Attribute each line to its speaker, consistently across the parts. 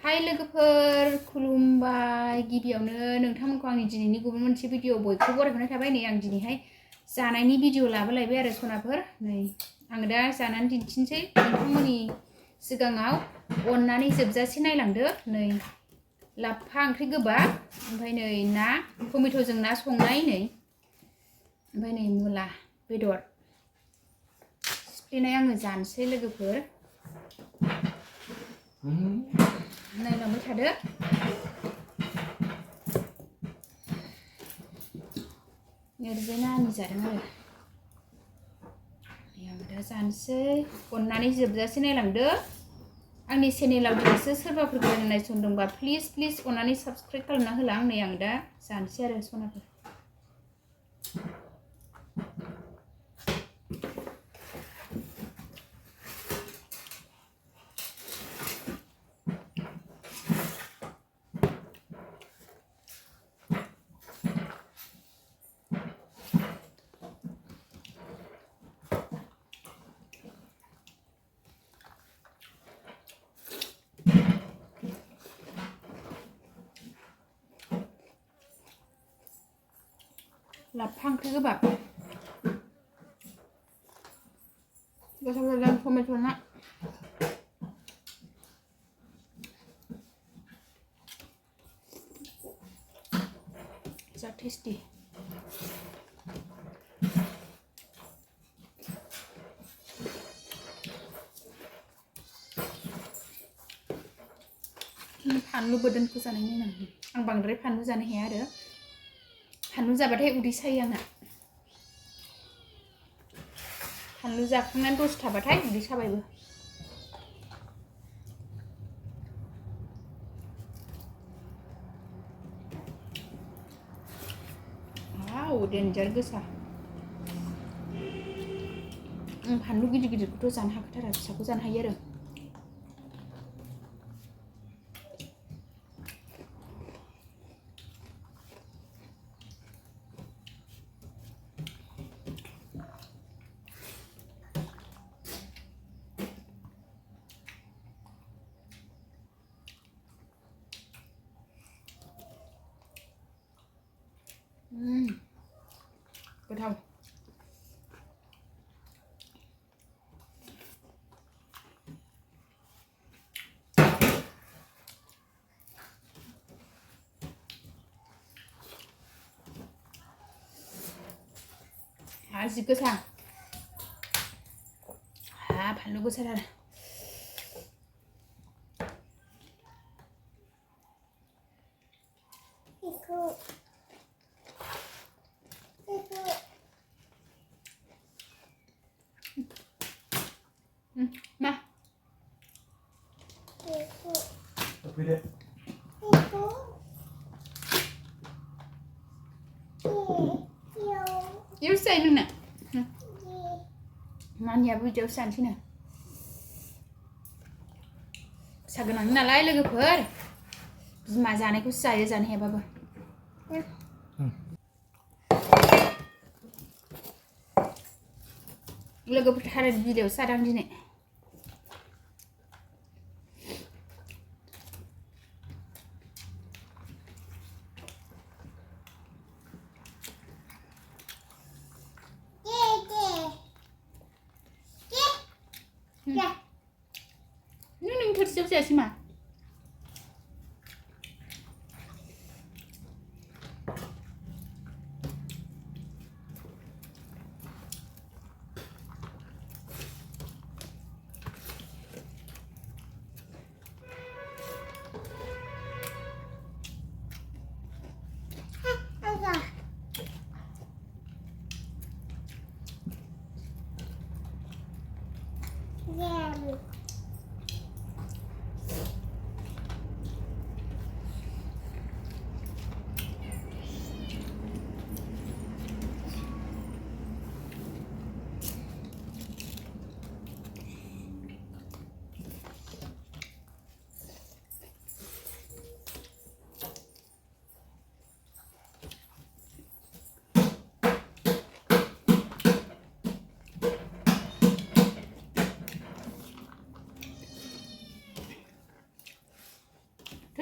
Speaker 1: हाय लोगोफोर खुलुमबाय गिबियावनो नोंथांमोनखौ आंनि दिनैनि गुबुन मोनसे भिडिअ बयखौबो बरायहरनाय थाबाय नै आं दिनैहाय जानायनि भिडिअ लाबोलायबाय आरो सनाफोर नै आं दा जानानै दिन्थिनोसै नोंथांमोननि सिगाङाव अननानै जोबजासे नायलांदो नै लाफा ओंख्रि गोबाब ओमफ्राय नै ना टमेट'जों ना संनाय नै ओमफ्राय नै मुला बेदर सिफ्लेनाय आङो जानोसै लोगोफोर नायलांबाय थादो ओरैजाय नानि जादों आरो आं दा जानोसै अननानै जोबजासे नायलांदो आंनि चेनेलाव दासो सोरबाफोर गोदान नायसनदोंबा प्लिज अननानै साबस्क्राइब खालामना होलां नै आं दा जानोसै आरो सनाफोर लाफा ओंख्रि गोबाब गोथाव जादों टमेट' ना जा टेस्टि फानलु बोरदोनखौ जानाय नायनांगौ आं बांद्राय फानलु जानो हाया आरो फानलु जाबाथाय उदै सायो आंना फानलु जाखांनानै दसे थाबाथाय उदै साबायबो वाव डेन्जार गोसा फानलु गिदिर गिदिरखौथ' जानो हाखाथारा फिसाखौ जानो हायो आरो गोथाव जि गोसा फानलु गोसाथार मा इयावसो जायो नोंना नानियाबो बिदियावसो जानोसै नो फिसा गोनां नालाय लोगोफोर बिमा जानायखौसो जायो जानो हायाबाबो लोगोफोर थालिर बिलाइयावसो जादों आं दिनै नों थोरसियाव जायासै मा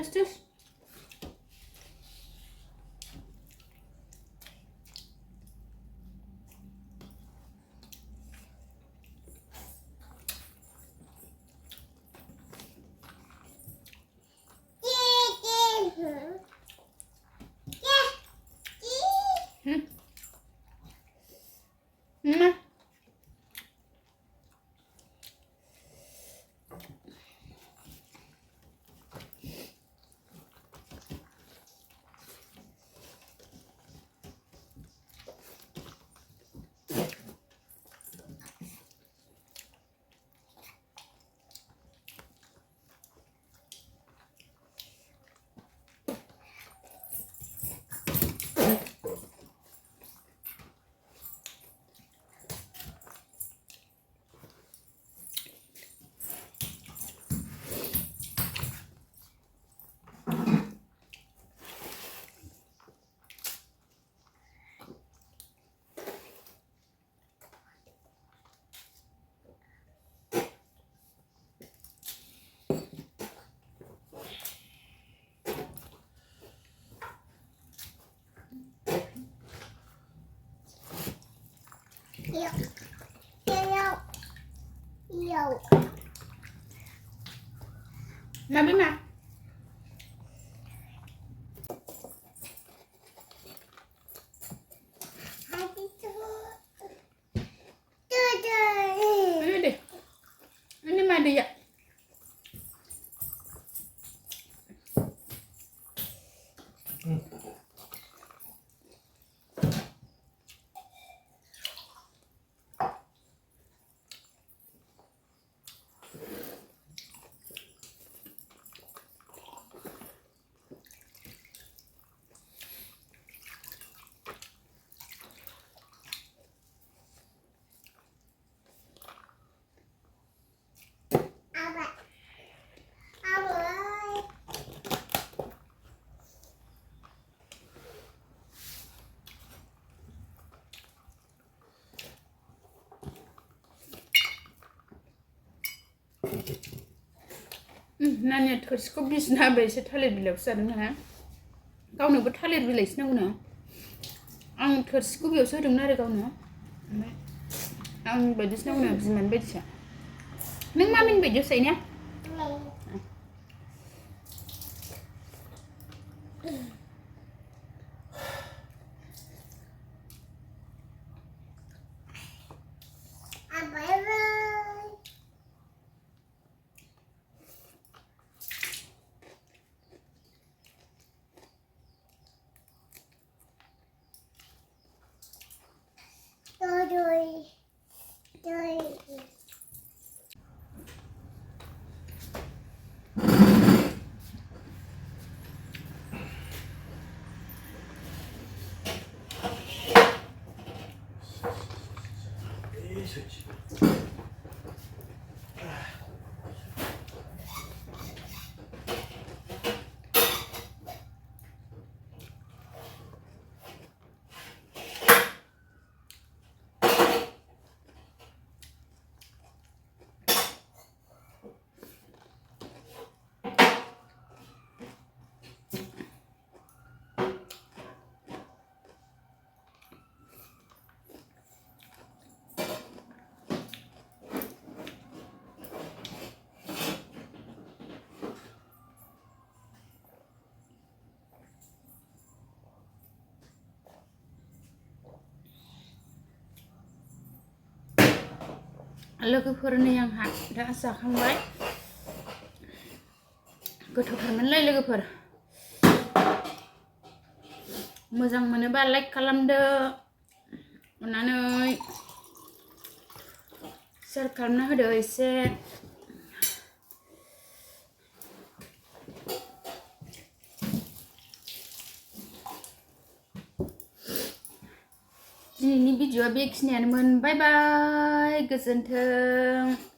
Speaker 1: Tschüss. Mà biết mà. Ini deh. Ini mah dia. Nanya थोरसिखौ बिसिना होबाय एसे थालिर बिलाइयावसो जादों ना गावनोबो थालिर बिलाइसो नांगौनो आं थोरसिखौ बेयावसो होदोंमोन आरो गावनो ओमफ्राय आं बायदिसो नांगौनो बिमानि बायदिसो नों मामिनि बायदियावसो जायो ना लोगोफोरनि आंहा दा जाखांबाय गोथावथारमोनलै लोगोफोर मोजां मोनोबा लाइक खालामदो अननानै शेयार खालामना होदो एसे दिनैनि भिडिअआ बेखिनियानोमोन बाय बाय गोजोन्थों